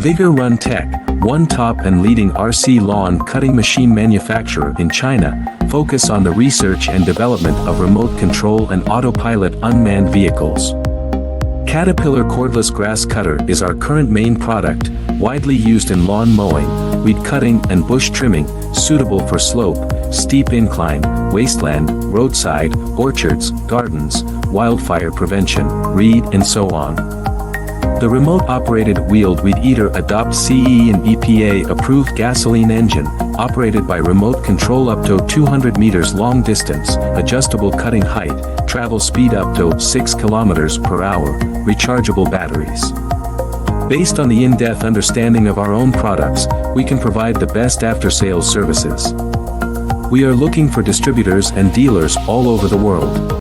Vigorun Tech, one top and leading RC lawn cutting machine manufacturer in China, focus on the research and development of remote control and autopilot unmanned vehicles. Caterpillar cordless grass cutter is our current main product, widely used in lawn mowing, weed cutting and bush trimming, suitable for slope, steep incline, wasteland, roadside, orchards, gardens, wildfire prevention, reed and so on. The remote-operated wheeled weed eater adopts CE and EPA-approved gasoline engine, operated by remote control up to 200 meters long distance, adjustable cutting height, travel speed up to 6 kilometers per hour, rechargeable batteries. Based on the in-depth understanding of our own products, we can provide the best after-sales services. We are looking for distributors and dealers all over the world.